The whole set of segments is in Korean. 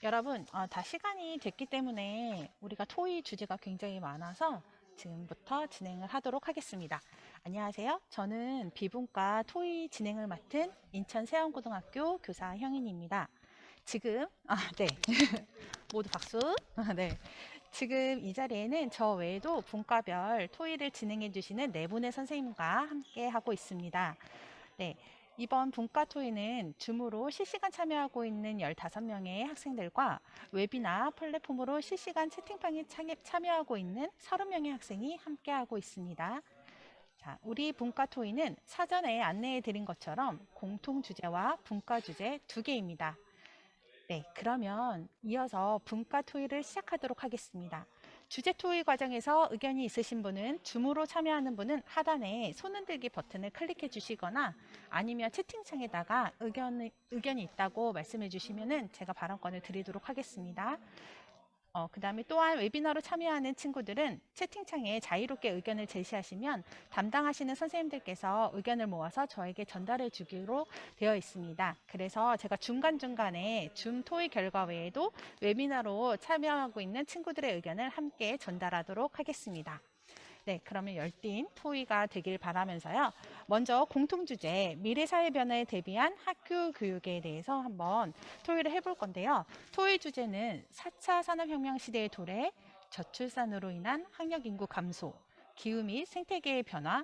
여러분, 다 시간이 됐기 때문에 우리가 토의 주제가 굉장히 많아서 지금부터 진행을 하도록 하겠습니다. 안녕하세요. 저는 비분과 토의 진행을 맡은 인천 세원고등학교 교사 형인입니다. 지금, 네. 모두 박수. 네. 지금 이 자리에는 저 외에도 분과별 토의를 진행해 주시는 네 분의 선생님과 함께 하고 있습니다. 네, 이번 분과 토의는 줌으로 실시간 참여하고 있는 15명의 학생들과 웨비나 플랫폼으로 실시간 채팅방에 참여하고 있는 30명의 학생이 함께하고 있습니다. 자, 우리 분과 토의는 사전에 안내해 드린 것처럼 공통 주제와 분과 주제 두 개입니다. 네, 그러면 이어서 분과 토의를 시작하도록 하겠습니다. 주제 토의 과정에서 의견이 있으신 분은 줌으로 참여하는 분은 하단에 손 흔들기 버튼을 클릭해 주시거나 아니면 채팅창에다가 의견이 있다고 말씀해 주시면 제가 발언권을 드리도록 하겠습니다. 그 다음에 또한 웨비나로 참여하는 친구들은 채팅창에 자유롭게 의견을 제시하시면 담당하시는 선생님들께서 의견을 모아서 저에게 전달해 주기로 되어 있습니다. 그래서 제가 중간중간에 줌 토의 결과 외에도 웨비나로 참여하고 있는 친구들의 의견을 함께 전달하도록 하겠습니다. 네, 그러면 열띤 토의가 되길 바라면서요. 먼저 공통주제 미래사회 변화에 대비한 학교 교육에 대해서 한번 토의를 해볼 건데요. 토의 주제는 4차 산업혁명 시대의 도래, 저출산으로 인한 학력인구 감소, 기후 및 생태계의 변화,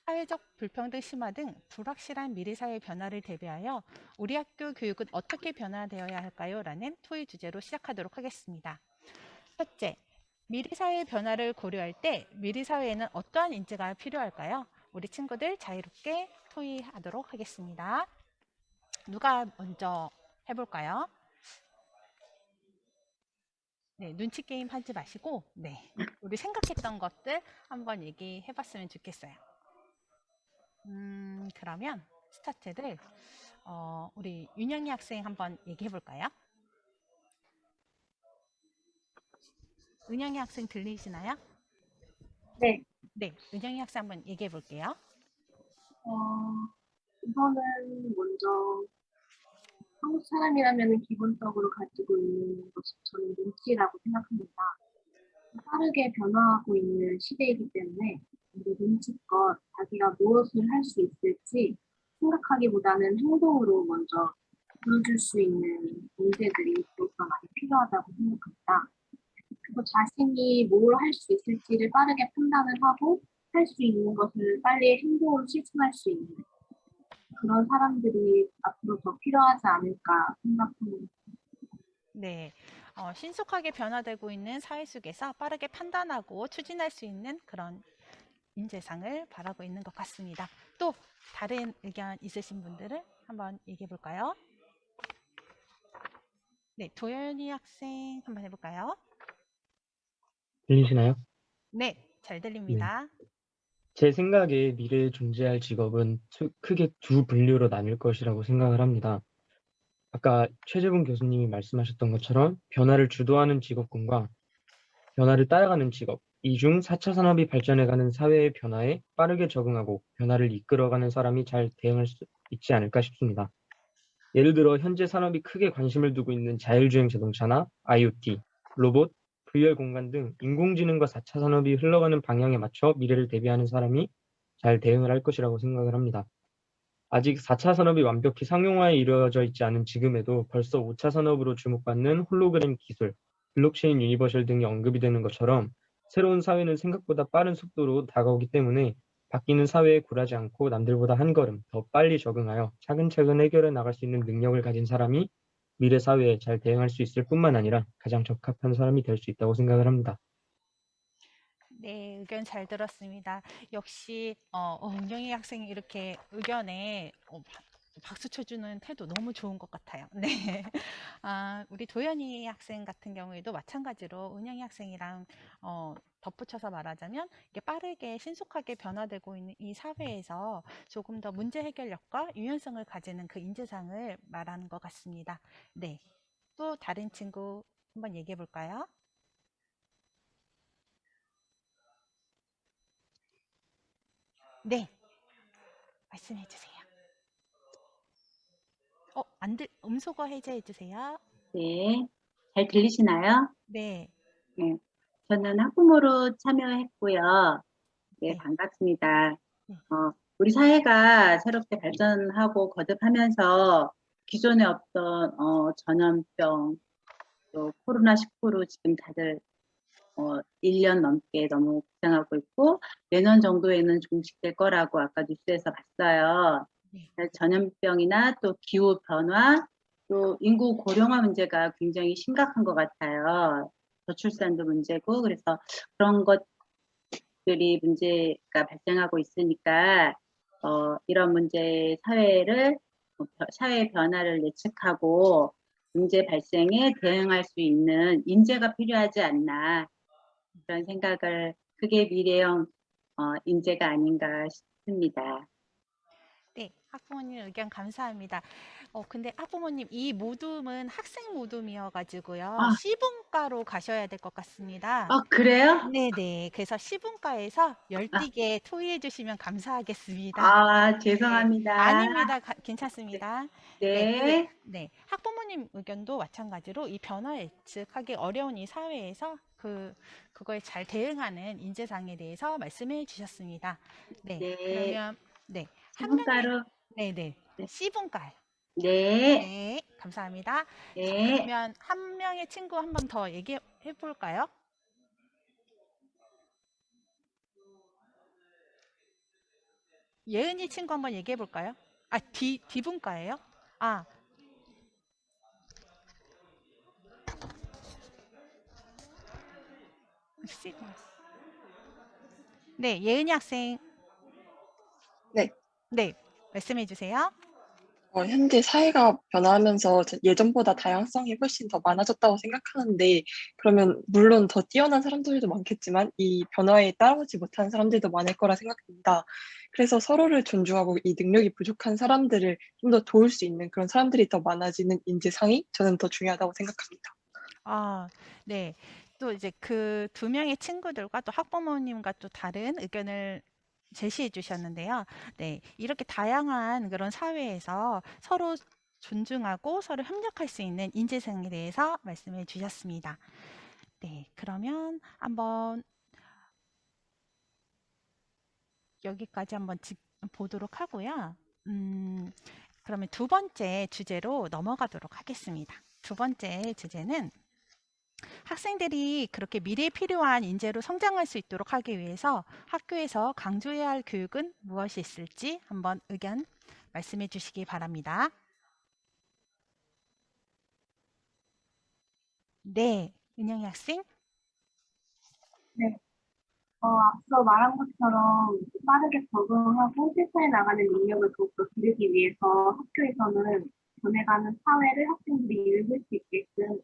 사회적 불평등 심화 등 불확실한 미래사회 변화를 대비하여 우리 학교 교육은 어떻게 변화되어야 할까요? 라는 토의 주제로 시작하도록 하겠습니다. 첫째, 미래사회의 변화를 고려할 때 미래사회에는 어떠한 인재가 필요할까요? 우리 친구들 자유롭게 토의하도록 하겠습니다. 누가 먼저 해볼까요? 네, 눈치 게임 하지 마시고, 네, 우리 생각했던 것들 한번 얘기해봤으면 좋겠어요. 그러면 스타트를 우리 윤영이 학생 한번 얘기해볼까요? 은영이 학생 들리시나요? 네, 네, 은영이 학생 한번 얘기해볼게요. 우선은 먼저 한국 사람이라면 기본적으로 가지고 있는 것이 저는 눈치라고 생각합니다. 빠르게 변화하고 있는 시대이기 때문에 먼저 눈치껏 자기가 무엇을 할 수 있을지 생각하기보다는 행동으로 먼저 보여줄 수 있는 문제들이 더욱더 많이 필요하다고 생각합니다. 그리고 자신이 뭘 할 수 있을지를 빠르게 판단을 하고 할 수 있는 것을 빨리 행동으로 실천할 수 있는 그런 사람들이 앞으로 더 필요하지 않을까 생각합니다. 네, 신속하게 변화되고 있는 사회 속에서 빠르게 판단하고 추진할 수 있는 그런 인재상을 바라고 있는 것 같습니다. 또 다른 의견 있으신 분들은 한번 얘기해 볼까요? 네, 도연이 학생 한번 해볼까요? 들리시나요? 네, 잘 네. 들립니다. 제 생각에 미래에 존재할 직업은 크게 두 분류로 나뉠 것이라고 생각을 합니다. 아까 최재분 교수님이 말씀하셨던 것처럼 변화를 주도하는 직업군과 변화를 따라가는 직업, 이 중 4차 산업이 발전해가는 사회의 변화에 빠르게 적응하고 변화를 이끌어가는 사람이 잘 대응할 수 있지 않을까 싶습니다. 예를 들어 현재 산업이 크게 관심을 두고 있는 자율주행 자동차나 IoT, 로봇, VR 공간 등 인공지능과 4차 산업이 흘러가는 방향에 맞춰 미래를 대비하는 사람이 잘 대응을 할 것이라고 생각을 합니다. 아직 4차 산업이 완벽히 상용화에 이루어져 있지 않은 지금에도 벌써 5차 산업으로 주목받는 홀로그램 기술, 블록체인 유니버셜 등이 언급이 되는 것처럼 새로운 사회는 생각보다 빠른 속도로 다가오기 때문에 바뀌는 사회에 굴하지 않고 남들보다 한 걸음 더 빨리 적응하여 차근차근 해결해 나갈 수 있는 능력을 가진 사람이 미래 사회에 잘 대응할 수 있을 뿐만 아니라 가장 적합한 사람이 될 수 있다고 생각을 합니다. 네, 의견 잘 들었습니다. 역시 은영이 학생이 이렇게 의견에 박수 쳐주는 태도 너무 좋은 것 같아요. 네. 우리 도연이 학생 같은 경우에도 마찬가지로 은영이 학생이랑 덧붙여서 말하자면 이게 빠르게 신속하게 변화되고 있는 이 사회에서 조금 더 문제 해결력과 유연성을 가지는 그 인재상을 말하는 것 같습니다. 네. 또 다른 친구 한번 얘기해 볼까요? 네. 말씀해 주세요. 음소거 해제해 주세요. 네, 잘 들리시나요? 네. 네. 저는 학부모로 참여했고요. 네, 네. 반갑습니다. 네. 우리 사회가 새롭게 발전하고 거듭하면서 기존에 없던 전염병, 또 코로나19로 지금 다들 1년 넘게 너무 고생하고 있고, 내년 정도에는 종식될 거라고 아까 뉴스에서 봤어요. 네. 전염병이나 또 기후 변화, 또 인구 고령화 문제가 굉장히 심각한 것 같아요. 저출산도 문제고, 그래서 그런 것들이 문제가 발생하고 있으니까 이런 문제 사회 변화를 예측하고 문제 발생에 대응할 수 있는 인재가 필요하지 않나, 그런 생각을, 그게 미래형 인재가 아닌가 싶습니다. 네, 학부모님 의견 감사합니다. 근데 학부모님 이 모둠은 학생 모둠이어가지고요. 아, C분과로 가셔야 될 것 같습니다. 그래요? 네네. 그래서 C분과에서 열띠게 토의해 주시면 감사하겠습니다. 네. 죄송합니다. 아닙니다. 괜찮습니다. 네. 네. 네. 학부모님 의견도 마찬가지로 이 변화 예측하기 어려운 이 사회에서 그거에 잘 대응하는 인재상에 대해서 말씀해 주셨습니다. 네. 네. 그러면, 네. 한 명의, 시분가로. 네네. 네. C분과요. 네. 네. 감사합니다. 자, 네. 그러면 한 명의 친구 한 번 더 얘기해 볼까요? 예은이 친구 한번 얘기해 볼까요? D분과예요? 아, C. 네, 예은이 학생. 네. 네, 말씀해 주세요. 현재 사회가 변화하면서 예전보다 다양성이 훨씬 더 많아졌다고 생각하는데, 그러면 물론 더 뛰어난 사람들도 많겠지만 이 변화에 따라오지 못하는 사람들도 많을 거라 생각됩니다. 그래서 서로를 존중하고 이 능력이 부족한 사람들을 좀 더 도울 수 있는 그런 사람들이 더 많아지는 인재상이 저는 더 중요하다고 생각합니다. 아, 네. 또 이제 그 두 명의 친구들과 또 학부모님과 또 다른 의견을 제시해 주셨는데요. 네, 이렇게 다양한 그런 사회에서 서로 존중하고 서로 협력할 수 있는 인재상에 대해서 말씀해 주셨습니다. 네, 그러면 한번 여기까지 한번 보도록 하고요. 그러면 두 번째 주제로 넘어가도록 하겠습니다. 두 번째 주제는 학생들이 그렇게 미래에 필요한 인재로 성장할 수 있도록 하기 위해서 학교에서 강조해야 할 교육은 무엇이 있을지 한번 의견 말씀해 주시기 바랍니다. 네, 은영이 학생. 네. 앞서 말한 것처럼 빠르게 적응하고 실천해 나가는 능력을 더욱더 기르기 위해서 학교에서는 변해가는 사회를 학생들이 읽을 수 있게끔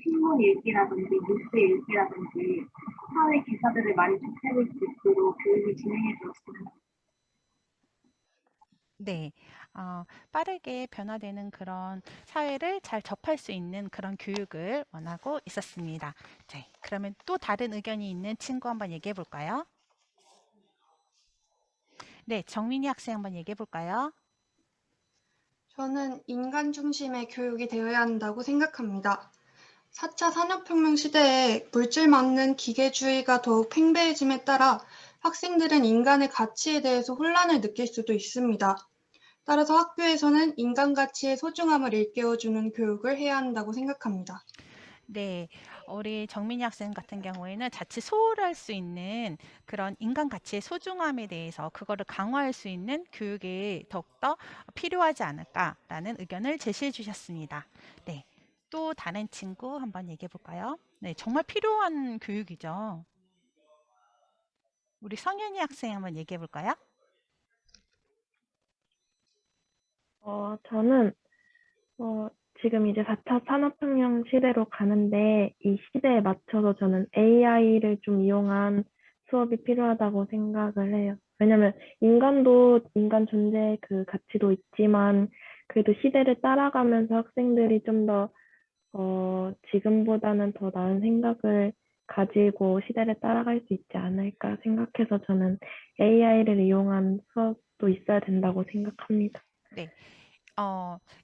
신문 읽기라든지 뉴스 읽기라든지 사회 기사들을 많이 접해볼 수 있도록 교육이 진행해 주었습니다. 네, 빠르게 변화되는 그런 사회를 잘 접할 수 있는 그런 교육을 원하고 있었습니다. 네, 그러면 또 다른 의견이 있는 친구 한번 얘기해 볼까요? 네, 정민이 학생 한번 얘기해 볼까요? 저는 인간 중심의 교육이 되어야 한다고 생각합니다. 4차 산업혁명 시대에 물질만 없는 기계주의가 더욱 팽배해짐에 따라 학생들은 인간의 가치에 대해서 혼란을 느낄 수도 있습니다. 따라서 학교에서는 인간 가치의 소중함을 일깨워주는 교육을 해야 한다고 생각합니다. 네, 우리 정민이 학생 같은 경우에는 자칫 소홀할 수 있는 그런 인간 가치의 소중함에 대해서 그거를 강화할 수 있는 교육이 더욱더 필요하지 않을까라는 의견을 제시해 주셨습니다. 네, 또 다른 친구 한번 얘기해 볼까요? 네, 정말 필요한 교육이죠. 우리 성현이 학생 한번 얘기해 볼까요? 저는 지금 이제 4차 산업혁명 시대로 가는데 이 시대에 맞춰서 저는 AI를 좀 이용한 수업이 필요하다고 생각을 해요. 왜냐면 인간도 인간 존재의 그 가치도 있지만 그래도 시대를 따라가면서 학생들이 좀 더 지금보다는 더 나은 생각을 가지고 시대를 따라갈 수 있지 않을까 생각해서 저는 AI를 이용한 수업도 있어야 된다고 생각합니다. 네.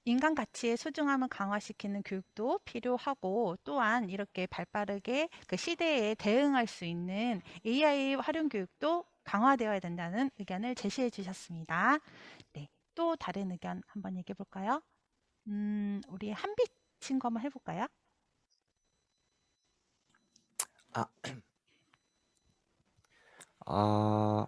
인간 가치의 소중함을 강화시키는 교육도 필요하고 또한 이렇게 발빠르게 그 시대에 대응할 수 있는 AI 활용 교육도 강화되어야 된다는 의견을 제시해 주셨습니다. 네, 또 다른 의견 한번 얘기해 볼까요? 우리 한빛 친구 한번 해볼까요? 아, 어,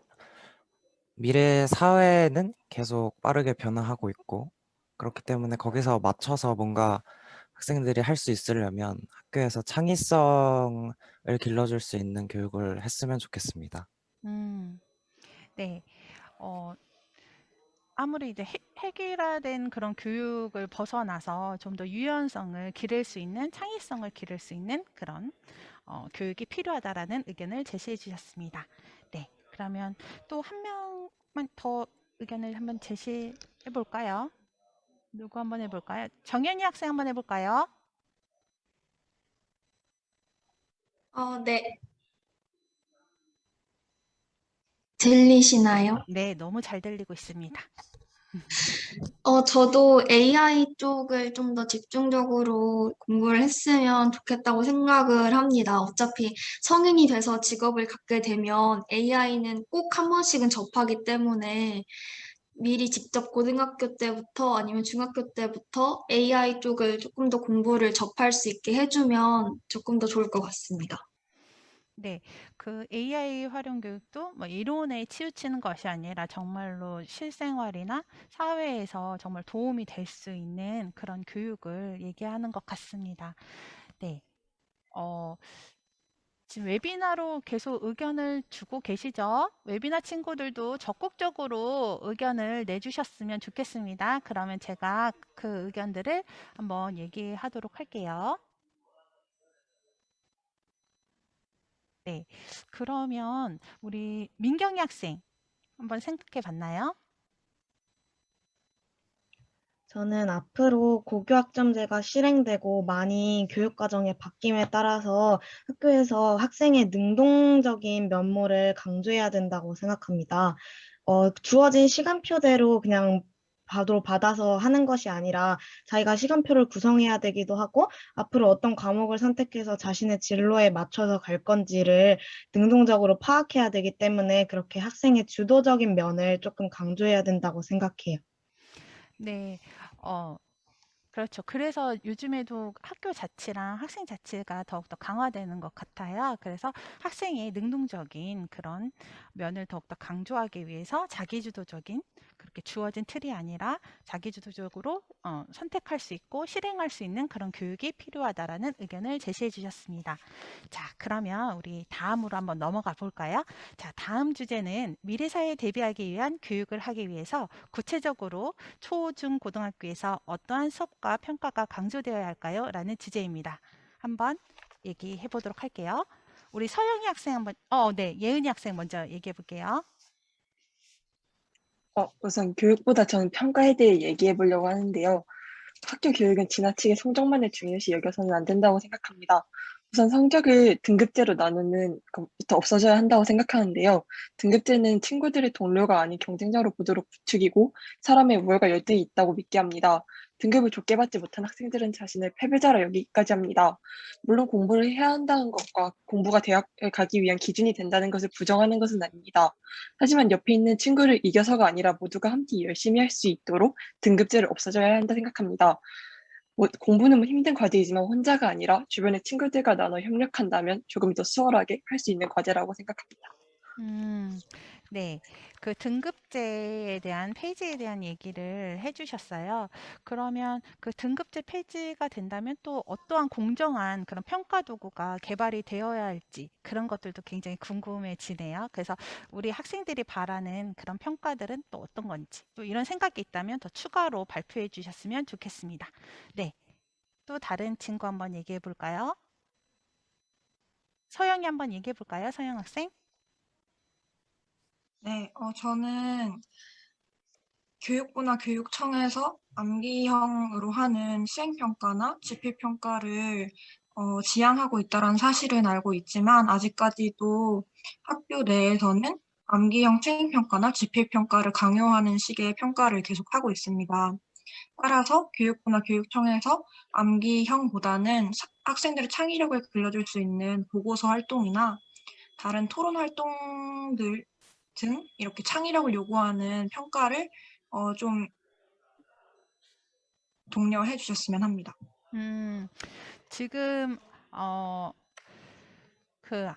미래 사회는 계속 빠르게 변화하고 있고, 그렇기 때문에 거기서 맞춰서 뭔가 학생들이 할 수 있으려면 학교에서 창의성을 길러줄 수 있는 교육을 했으면 좋겠습니다. 음, 네. 아무리 이제 획일화된 그런 교육을 벗어나서 좀 더 유연성을 기를 수 있는, 창의성을 기를 수 있는 그런 교육이 필요하다라는 의견을 제시해 주셨습니다. 네, 그러면 또 한 명만 더 의견을 한번 제시해 볼까요? 누구 한번 해볼까요? 정연이 학생 한번 해볼까요? 네. 들리시나요? 네, 너무 잘 들리고 있습니다. 저도 AI 쪽을 좀 더 집중적으로 공부를 했으면 좋겠다고 생각을 합니다. 어차피 성인이 돼서 직업을 갖게 되면 AI는 꼭 한 번씩은 접하기 때문에 미리 직접 고등학교 때부터 아니면 중학교 때부터 AI 쪽을 조금 더 공부를 접할 수 있게 해주면 조금 더 좋을 것 같습니다. 네, 그 AI 활용 교육도 뭐 이론에 치우치는 것이 아니라 정말로 실생활이나 사회에서 정말 도움이 될 수 있는 그런 교육을 얘기하는 것 같습니다. 네, 어, 지금 웨비나로 계속 의견을 주고 계시죠? 웨비나 친구들도 적극적으로 의견을 내주셨으면 좋겠습니다. 그러면 제가 그 의견들을 한번 얘기하도록 할게요. 네, 그러면 우리 민경이 학생 한번 생각해 봤나요? 저는 앞으로 고교학점제가 실행되고 많이 교육과정의 바뀜에 따라서 학교에서 학생의 능동적인 면모를 강조해야 된다고 생각합니다. 주어진 시간표대로 그냥 바로 받아서 하는 것이 아니라 자기가 시간표를 구성해야 되기도 하고 앞으로 어떤 과목을 선택해서 자신의 진로에 맞춰서 갈 건지를 능동적으로 파악해야 되기 때문에 그렇게 학생의 주도적인 면을 조금 강조해야 된다고 생각해요. 네, 어, 그렇죠. 그래서 요즘에도 학교 자치랑 학생 자치가 더욱더 강화되는 것 같아요. 그래서 학생의 능동적인 그런 면을 더욱더 강조하기 위해서 자기주도적인 그렇게 주어진 틀이 아니라 자기주도적으로 선택할 수 있고 실행할 수 있는 그런 교육이 필요하다라는 의견을 제시해 주셨습니다. 자, 그러면 우리 다음으로 한번 넘어가 볼까요? 자, 다음 주제는 미래 사회에 대비하기 위한 교육을 하기 위해서 구체적으로 초, 중, 고등학교에서 어떠한 수업과 평가가 강조되어야 할까요? 라는 주제입니다. 한번 얘기해 보도록 할게요. 우리 서영이 학생 한번, 네, 예은이 학생 먼저 얘기해 볼게요. 우선 교육보다 저는 평가에 대해 얘기해 보려고 하는데요. 학교 교육은 지나치게 성적만을 중요시 여겨서는 안 된다고 생각합니다. 우선 성적을 등급제로 나누는 것부터 없어져야 한다고 생각하는데요. 등급제는 친구들의 동료가 아닌 경쟁자로 보도록 부추기고 사람의 우월과 열등이 있다고 믿게 합니다. 등급을 좋게 받지 못한 학생들은 자신을 패배자로 여기기까지 합니다. 물론 공부를 해야 한다는 것과 공부가 대학에 가기 위한 기준이 된다는 것을 부정하는 것은 아닙니다. 하지만 옆에 있는 친구를 이겨서가 아니라 모두가 함께 열심히 할 수 있도록 등급제를 없어져야 한다 생각합니다. 공부는 힘든 과제이지만 혼자가 아니라 주변의 친구들과 나눠 협력한다면 조금 더 수월하게 할 수 있는 과제라고 생각합니다. 네, 그 등급제에 대한 페이지에 대한 얘기를 해주셨어요. 그러면 그 등급제 폐지가 된다면 또 어떠한 공정한 그런 평가 도구가 개발이 되어야 할지 그런 것들도 굉장히 궁금해지네요. 그래서 우리 학생들이 바라는 그런 평가들은 또 어떤 건지 또 이런 생각이 있다면 더 추가로 발표해 주셨으면 좋겠습니다. 네, 또 다른 친구 한번 얘기해 볼까요? 서영이 한번 얘기해 볼까요? 서영 학생? 네, 저는 교육부나 교육청에서 암기형으로 하는 수행평가나 지필평가를 지향하고 있다는 사실은 알고 있지만 아직까지도 학교 내에서는 암기형 수행평가나 지필평가를 강요하는 식의 평가를 계속하고 있습니다. 따라서 교육부나 교육청에서 암기형보다는 학생들의 창의력을 길러줄 수 있는 보고서 활동이나 다른 토론 활동들 등 이렇게 창의력을 요구하는 평가를 좀 독려해 주셨으면 합니다. 지금 그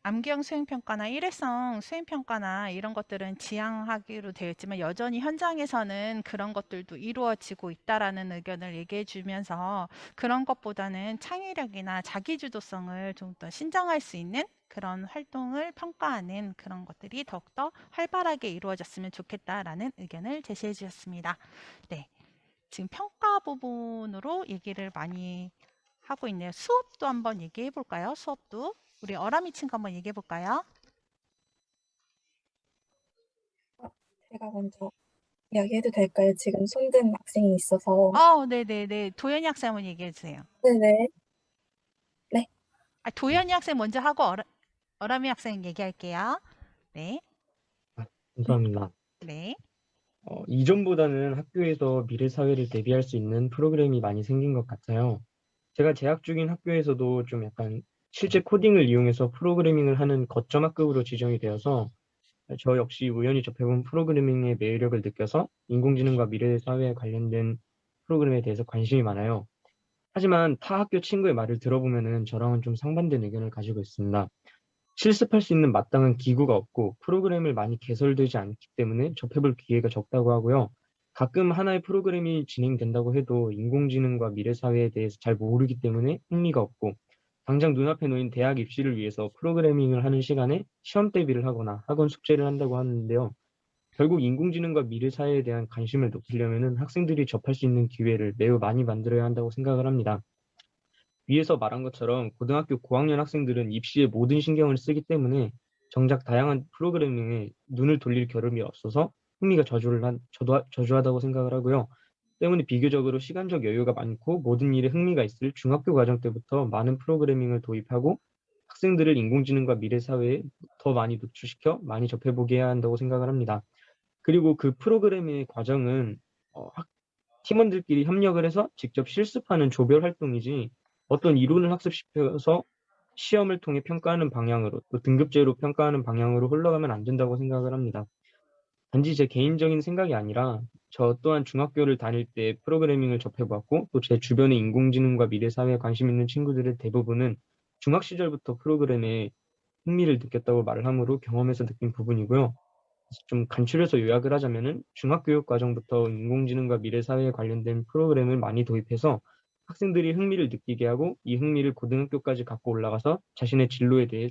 암기형 수행평가나 일회성 수행평가나 이런 것들은 지향하기로 되어 있지만 여전히 현장에서는 그런 것들도 이루어지고 있다라는 의견을 얘기해 주면서 그런 것보다는 창의력이나 자기주도성을 좀 더 신장할 수 있는 그런 활동을 평가하는 그런 것들이 더욱더 활발하게 이루어졌으면 좋겠다라는 의견을 제시해 주셨습니다. 네. 지금 평가 부분으로 얘기를 많이 하고 있네요. 수업도 한번 얘기해 볼까요? 수업도. 우리 어람이 친구 한번 얘기해 볼까요? 제가 먼저 이야기해도 될까요? 지금 손든 학생이 있어서. 네네네. 도연이 학생 한번 얘기해 주세요. 네네. 네. 도연이 학생 먼저 하고 어람이 학생 얘기할게요. 네. 감사합니다. 네. 이전보다는 학교에서 미래 사회를 대비할 수 있는 프로그램이 많이 생긴 것 같아요. 제가 재학 중인 학교에서도 좀 약간 실제 코딩을 이용해서 프로그래밍을 하는 거점 학급으로 지정이 되어서 저 역시 우연히 접해본 프로그래밍의 매력을 느껴서 인공지능과 미래 사회에 관련된 프로그램에 대해서 관심이 많아요. 하지만 타 학교 친구의 말을 들어보면은 저랑은 좀 상반된 의견을 가지고 있습니다. 실습할 수 있는 마땅한 기구가 없고 프로그램을 많이 개설되지 않기 때문에 접해볼 기회가 적다고 하고요. 가끔 하나의 프로그램이 진행된다고 해도 인공지능과 미래 사회에 대해서 잘 모르기 때문에 흥미가 없고 당장 눈앞에 놓인 대학 입시를 위해서 프로그래밍을 하는 시간에 시험 대비를 하거나 학원 숙제를 한다고 하는데요. 결국 인공지능과 미래 사회에 대한 관심을 높이려면은 학생들이 접할 수 있는 기회를 매우 많이 만들어야 한다고 생각을 합니다. 위에서 말한 것처럼 고등학교 고학년 학생들은 입시에 모든 신경을 쓰기 때문에 정작 다양한 프로그래밍에 눈을 돌릴 겨를이 없어서 흥미가 저조하다고 생각을 하고요. 때문에 비교적으로 시간적 여유가 많고 모든 일에 흥미가 있을 중학교 과정 때부터 많은 프로그래밍을 도입하고 학생들을 인공지능과 미래 사회에 더 많이 노출시켜 많이 접해보게 해야 한다고 생각을 합니다. 그리고 그 프로그래밍의 과정은 팀원들끼리 협력을 해서 직접 실습하는 조별 활동이지 어떤 이론을 학습시켜서 시험을 통해 평가하는 방향으로 또 등급제로 평가하는 방향으로 흘러가면 안 된다고 생각을 합니다. 단지 제 개인적인 생각이 아니라 저 또한 중학교를 다닐 때 프로그래밍을 접해보았고 또 제 주변의 인공지능과 미래 사회에 관심 있는 친구들의 대부분은 중학 시절부터 프로그램에 흥미를 느꼈다고 말을 하므로 경험에서 느낀 부분이고요. 좀 간추려서 요약을 하자면은 중학교육 과정부터 인공지능과 미래 사회에 관련된 프로그램을 많이 도입해서 학생들이 흥미를 느끼게 하고 이 흥미를 고등학교까지 갖고 올라가서 자신의 진로에 대해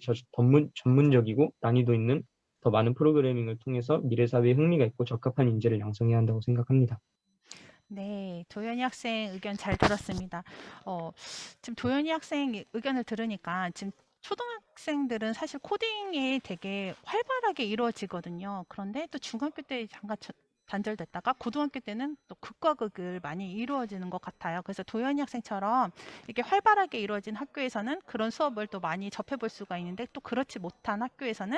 전문적이고 난이도 있는 더 많은 프로그래밍을 통해서 미래 사회에 흥미가 있고 적합한 인재를 양성해야 한다고 생각합니다. 네, 도연이 학생 의견 잘 들었습니다. 지금 도연이 학생 의견을 들으니까 지금 초등학생들은 사실 코딩이 되게 활발하게 이루어지거든요. 그런데 또 중학교 때 잠깐 단절됐다가 고등학교 때는 또 극과 극을 많이 이루어지는 것 같아요. 그래서 도연이 학생처럼 이렇게 활발하게 이루어진 학교에서는 그런 수업을 또 많이 접해볼 수가 있는데 또 그렇지 못한 학교에서는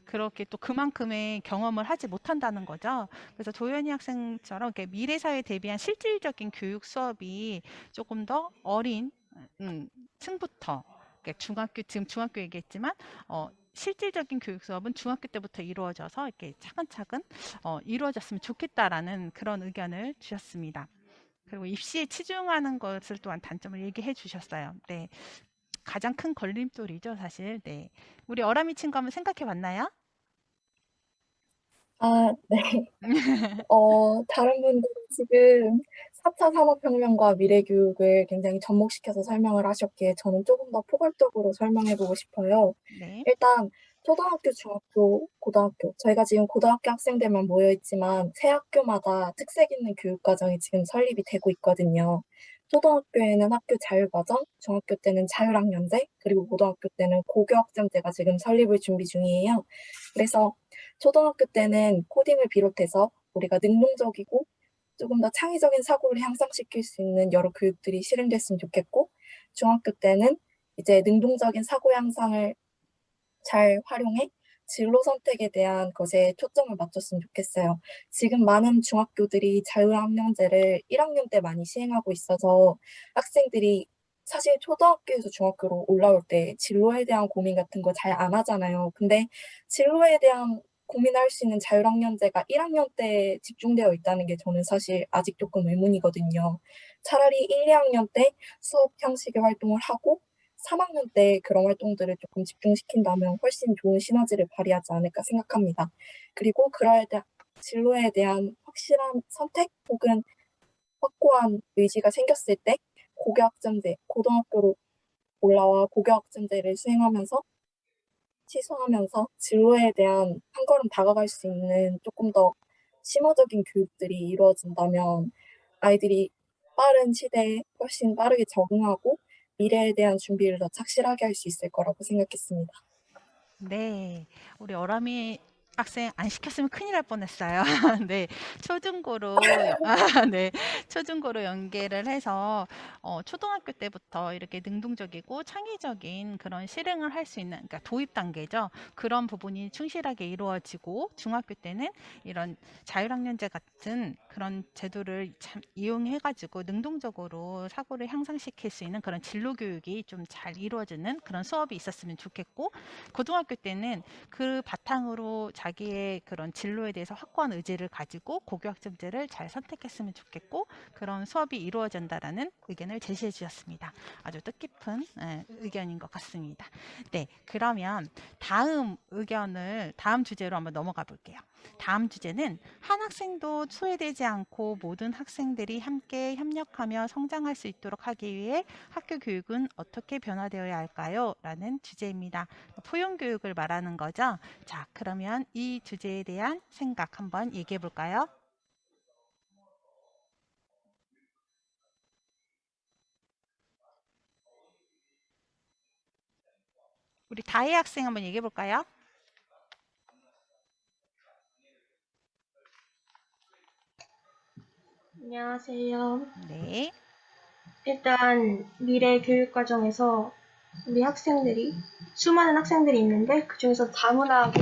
그렇게 또 그만큼의 경험을 하지 못한다는 거죠. 그래서 도연이 학생처럼 이렇게 미래 사회에 대비한 실질적인 교육 수업이 조금 더 어린 층부터 지금 중학교 얘기했지만 실질적인 교육 수업은 중학교 때부터 이루어져서 이렇게 차근차근 이루어졌으면 좋겠다라는 그런 의견을 주셨습니다. 그리고 입시에 치중하는 것을 또한 단점을 얘기해 주셨어요. 네. 가장 큰 걸림돌이죠, 사실. 네. 우리 어람이 친구 한번 생각해 봤나요? 네. 다른 분들은 지금 4차 산업혁명과 미래교육을 굉장히 접목시켜서 설명을 하셨기에 저는 조금 더 포괄적으로 설명해 보고 싶어요. 네. 일단 초등학교, 중학교, 고등학교 저희가 지금 고등학교 학생들만 모여 있지만 새 학교마다 특색 있는 교육 과정이 지금 설립이 되고 있거든요. 초등학교에는 학교 자율과정, 중학교 때는 자율학년제, 그리고 고등학교 때는 고교학점제가 지금 설립을 준비 중이에요. 그래서 초등학교 때는 코딩을 비롯해서 우리가 능동적이고 조금 더 창의적인 사고를 향상시킬 수 있는 여러 교육들이 실행됐으면 좋겠고, 중학교 때는 이제 능동적인 사고 향상을 잘 활용해 진로 선택에 대한 것에 초점을 맞췄으면 좋겠어요. 지금 많은 중학교들이 자율학년제를 1학년 때 많이 시행하고 있어서 학생들이 사실 초등학교에서 중학교로 올라올 때 진로에 대한 고민 같은 거 잘 안 하잖아요. 근데 진로에 대한 고민할 수 있는 자율학년제가 1학년 때 집중되어 있다는 게 저는 사실 아직 조금 의문이거든요. 차라리 1, 2학년 때 수업 형식의 활동을 하고 3학년 때 그런 활동들을 조금 집중시킨다면 훨씬 좋은 시너지를 발휘하지 않을까 생각합니다. 그리고 그러에 대한 진로에 대한 확실한 선택 혹은 확고한 의지가 생겼을 때 고교학점제, 고등학교로 올라와 고교학점제를 수행하면서 취소하면서 진로에 대한 한 걸음 다가갈 수 있는 조금 더 심화적인 교육들이 이루어진다면 아이들이 빠른 시대에 훨씬 빠르게 적응하고 미래에 대한 준비를 더 착실하게 할 수 있을 거라고 생각했습니다. 네, 우리 어람이 학생 안 시켰으면 큰일 날 뻔했어요. 네, 네, 초중고로 연계를 해서 초등학교 때부터 이렇게 능동적이고 창의적인 그런 실행을 할 수 있는, 그러니까 도입 단계죠. 그런 부분이 충실하게 이루어지고 중학교 때는 이런 자율학년제 같은 그런 제도를 참 이용해가지고 능동적으로 사고를 향상시킬 수 있는 그런 진로 교육이 좀 잘 이루어지는 그런 수업이 있었으면 좋겠고, 고등학교 때는 그 바탕으로 자기의 그런 진로에 대해서 확고한 의지를 가지고 고교학점제를 잘 선택했으면 좋겠고, 그런 수업이 이루어진다라는 의견을 제시해 주셨습니다. 아주 뜻깊은 의견인 것 같습니다. 네, 그러면 다음 주제로 한번 넘어가 볼게요. 다음 주제는 한 학생도 소외되지 않고 모든 학생들이 함께 협력하며 성장할 수 있도록 하기 위해 학교 교육은 어떻게 변화되어야 할까요? 라는 주제입니다. 포용 교육을 말하는 거죠. 자, 그러면 이 주제에 대한 생각 한번 얘기해 볼까요? 우리 다혜 학생 한번 얘기해 볼까요? 안녕하세요. 네. 일단 미래 교육 과정에서 우리 학생들이 수많은 학생들이 있는데 그중에서 다문화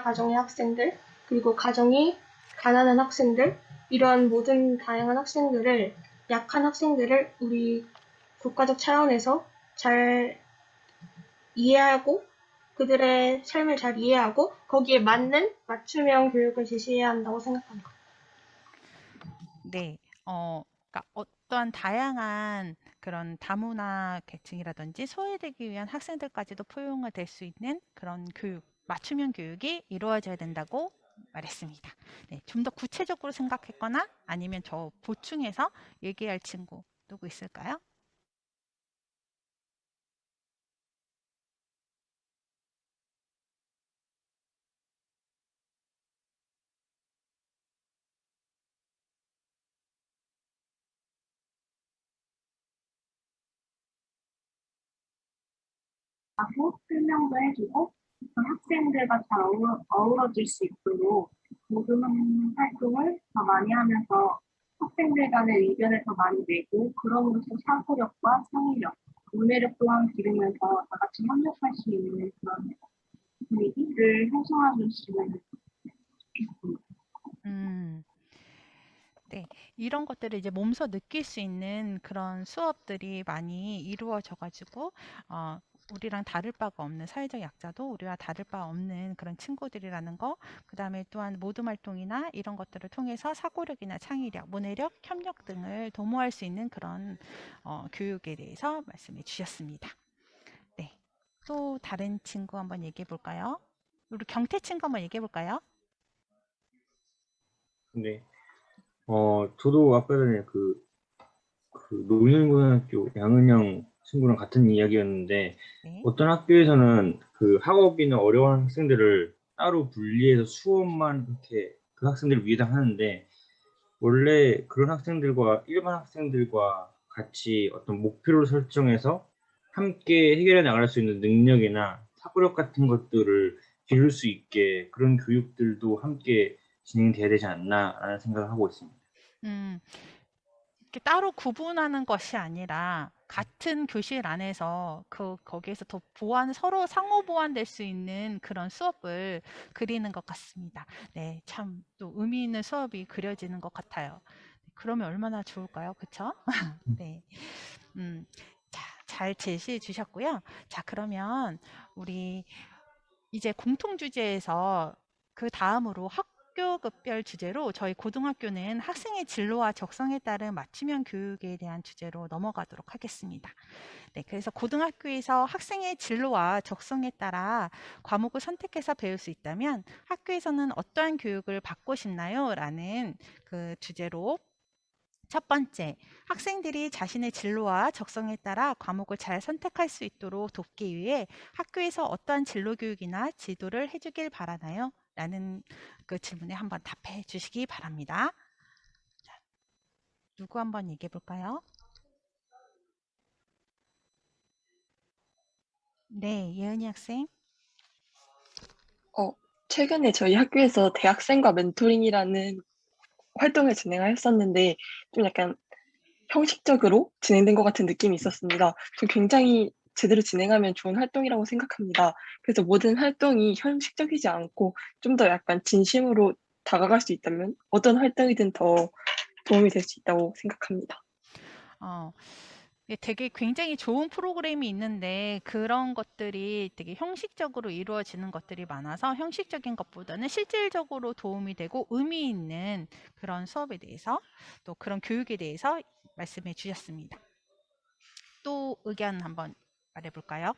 가정의 학생들, 그리고 가정이 가난한 학생들, 이런 모든 다양한 학생들을, 약한 학생들을 우리 국가적 차원에서 잘 이해하고 그들의 삶을 잘 이해하고 거기에 맞는 맞춤형 교육을 제시해야 한다고 생각합니다. 네. 그러니까 어떠한 다양한 그런 다문화 계층이라든지 소외되기 위한 학생들까지도 포용이 될 수 있는 그런 교육, 맞춤형 교육이 이루어져야 된다고 말했습니다. 네, 좀 더 구체적으로 생각했거나 아니면 저 보충해서 얘기할 친구 누구 있을까요? 하고 설명도 해주고 그 학생들과 잘 어우러질 수 있도록 모든 활동을 더 많이 하면서 학생들 간의 의견을 더 많이 내고 그럼으로써 사고력과 창의력, 문해력 또한 기르면서 다 같이 협력할 수 있는 그런 분위기를 형성해주시면 좋겠습니다. 네, 이런 것들을 이제 몸소 느낄 수 있는 그런 수업들이 많이 이루어져 가지고 우리랑 다를 바가 없는 사회적 약자도 우리와 다를 바 없는 그런 친구들이라는 거, 그다음에 또한 모둠 활동이나 이런 것들을 통해서 사고력이나 창의력, 문해력, 협력 등을 도모할 수 있는 그런 교육에 대해서 말씀해 주셨습니다. 네, 또 다른 친구 한번 얘기해 볼까요? 우리 경태 친구 한번 얘기해 볼까요? 네. 저도 아까 전에 그 노인고등학교 양은영 친구랑 같은 이야기였는데, 네. 어떤 학교에서는 그 학업이나 어려운 학생들을 따로 분리해서 수업만 이렇게 그 학생들을 위해서 하는데, 원래 그런 학생들과 일반 학생들과 같이 어떤 목표를 설정해서 함께 해결해 나갈 수 있는 능력이나 사고력 같은 것들을 기를 수 있게 그런 교육들도 함께 진행돼야 되지 않나라는 생각을 하고 있습니다. 음, 이렇게 따로 구분하는 것이 아니라 같은 교실 안에서 거기에서 더 서로 상호 보완될 수 있는 그런 수업을 그리는 것 같습니다. 네, 참 또 의미 있는 수업이 그려지는 것 같아요. 그러면 얼마나 좋을까요? 그쵸? 네. 자, 잘 제시해 주셨고요. 자, 그러면 우리 이제 공통 주제에서 그 다음으로 학교급별 주제로 저희 고등학교는 학생의 진로와 적성에 따른 맞춤형 교육에 대한 주제로 넘어가도록 하겠습니다. 네, 그래서 고등학교에서 학생의 진로와 적성에 따라 과목을 선택해서 배울 수 있다면 학교에서는 어떠한 교육을 받고 싶나요? 라는 그 주제로 첫 번째, 학생들이 자신의 진로와 적성에 따라 과목을 잘 선택할 수 있도록 돕기 위해 학교에서 어떠한 진로 교육이나 지도를 해주길 바라나요? 라는 그 질문에 한번 답해 주시기 바랍니다. 자, 누구 한번 얘기해 볼까요? 네, 예은이 학생. 최근에 저희 학교에서 대학생과 멘토링이라는 활동을 진행하였었는데 좀 약간 형식적으로 진행된 것 같은 느낌이 있었습니다. 저 굉장히 제대로 진행하면 좋은 활동이라고 생각합니다. 그래서 모든 활동이 형식적이지 않고 좀 더 약간 진심으로 다가갈 수 있다면 어떤 활동이든 더 도움이 될 수 있다고 생각합니다. 되게 굉장히 좋은 프로그램이 있는데 그런 것들이 되게 형식적으로 이루어지는 것들이 많아서 형식적인 것보다는 실질적으로 도움이 되고 의미 있는 그런 수업에 대해서 또 그런 교육에 대해서 말씀해 주셨습니다. 또 의견 한번 말해 볼까요?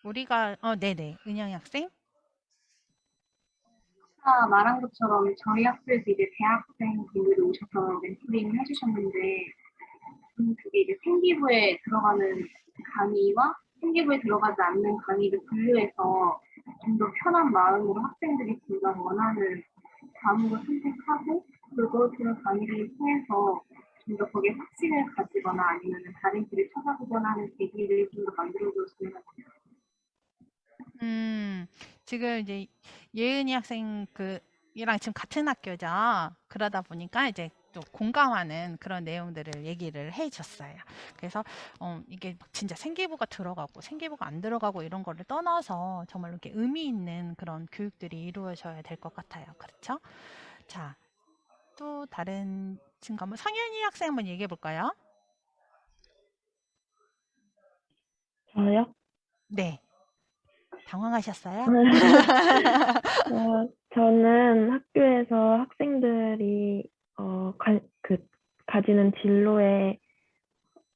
우리가 네네, 은영이 학생. 아까 말한 것처럼 저희 학교에서 이제 대학생 분들이 오셔서 멘토링을 해주셨는데 그게 이제 생기부에 들어가는 강의와 생기부에 들어가지 않는 강의를 분류해서 좀 더 편한 마음으로 학생들이 진짜 원하는 과목을 선택하고 그리고 그런 강의를 통해서 좀 더 거기에 확신을 가지거나 아니면 다른 길을 찾아보거나 하는 계기를 좀 더 만들어줬으면 합니다. 지금 이제 예은이 학생 이랑 지금 같은 학교죠. 그러다 보니까 이제 또 공감하는 그런 내용들을 얘기를 해줬어요. 그래서 이게 막 진짜 생기부가 들어가고 생기부가 안 들어가고 이런 거를 떠나서 정말 이렇게 의미 있는 그런 교육들이 이루어져야 될 것 같아요. 그렇죠? 자, 또 다른 친구 한번 성현이 학생 한번 얘기해 볼까요? 저요? 네. 당황하셨어요? 저는 학교에서 학생들이 가지는 진로에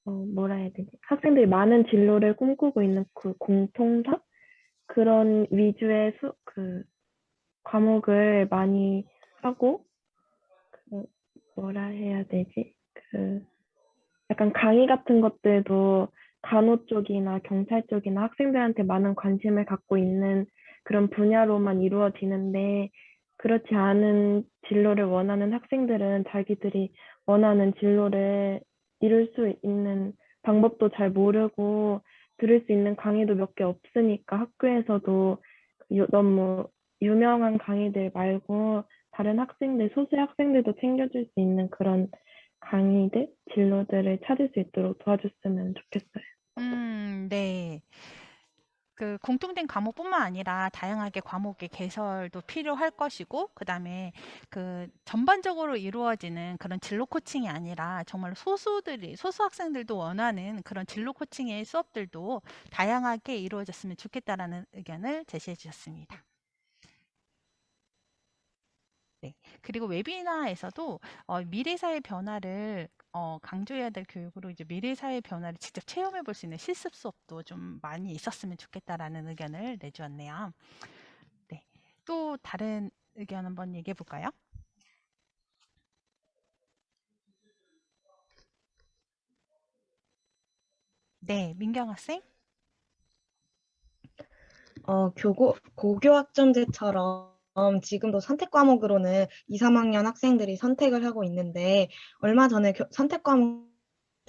뭐라 해야 되지? 학생들이 많은 진로를 꿈꾸고 있는 그 공통점 그런 위주의 과목을 많이 하고 뭐라 해야 되지? 약간 강의 같은 것들도 간호 쪽이나 경찰 쪽이나 학생들한테 많은 관심을 갖고 있는 그런 분야로만 이루어지는데 그렇지 않은 진로를 원하는 학생들은 자기들이 원하는 진로를 이룰 수 있는 방법도 잘 모르고 들을 수 있는 강의도 몇 개 없으니까 학교에서도 너무 유명한 강의들 말고 다른 학생들, 소수 학생들도 챙겨줄 수 있는 그런 강의들, 진로들을 찾을 수 있도록 도와줬으면 좋겠어요. 네. 그 공통된 과목뿐만 아니라 다양하게 과목의 개설도 필요할 것이고 그다음에 전반적으로 이루어지는 그런 진로 코칭이 아니라 정말 소수 학생들도 원하는 그런 진로 코칭의 수업들도 다양하게 이루어졌으면 좋겠다라는 의견을 제시해 주셨습니다. 네. 그리고 웨비나에서도 미래 사회 변화를 강조해야 될 교육으로 이제 미래 사회 변화를 직접 체험해 볼 수 있는 실습 수업도 좀 많이 있었으면 좋겠다라는 의견을 내주었네요. 네. 또 다른 의견 한번 얘기해 볼까요? 네, 민경 학생. 고교학점제처럼 지금도 선택 과목으로는 2, 3학년 학생들이 선택을 하고 있는데 얼마 전에 선택 과목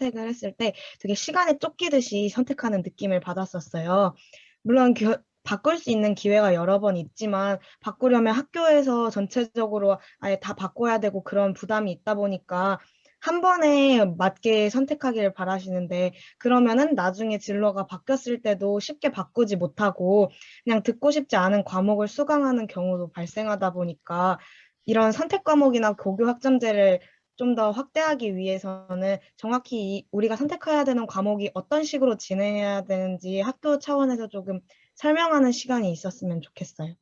선택을 했을 때 되게 시간에 쫓기듯이 선택하는 느낌을 받았었어요. 물론 바꿀 수 있는 기회가 여러 번 있지만 바꾸려면 학교에서 전체적으로 아예 다 바꿔야 되고 그런 부담이 있다 보니까 한 번에 맞게 선택하기를 바라시는데 그러면은 나중에 진로가 바뀌었을 때도 쉽게 바꾸지 못하고 그냥 듣고 싶지 않은 과목을 수강하는 경우도 발생하다 보니까 이런 선택 과목이나 고교 학점제를 좀 더 확대하기 위해서는 정확히 우리가 선택해야 되는 과목이 어떤 식으로 진행해야 되는지 학교 차원에서 조금 설명하는 시간이 있었으면 좋겠어요.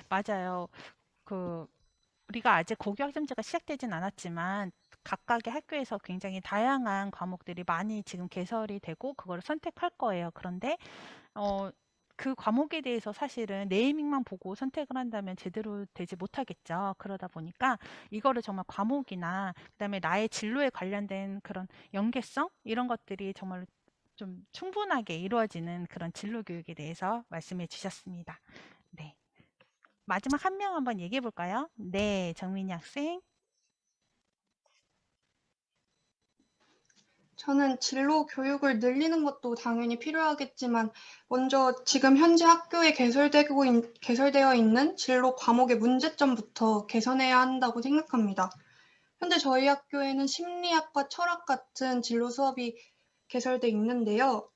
맞아요. 우리가 아직 고교 학점제가 시작되진 않았지만 각각의 학교에서 굉장히 다양한 과목들이 많이 지금 개설이 되고 그거를 선택할 거예요. 그런데 어, 그 과목에 대해서 사실은 네이밍만 보고 선택을 한다면 제대로 되지 못하겠죠. 그러다 보니까 이거를 정말 과목이나 그다음에 나의 진로에 관련된 그런 연계성 이런 것들이 정말 좀 충분하게 이루어지는 그런 진로 교육에 대해서 말씀해 주셨습니다. 네. 마지막 한 명 한번 얘기해 볼까요? 네, 정민이 학생. 저는 진로 교육을 늘리는 것도 당연히 필요하겠지만 먼저 지금 현재 학교에 개설되어 있는 진로 과목의 문제점부터 개선해야 한다고 생각합니다. 현재 저희 학교에는 심리학과 철학 같은 진로 수업이 개설돼 있는데요.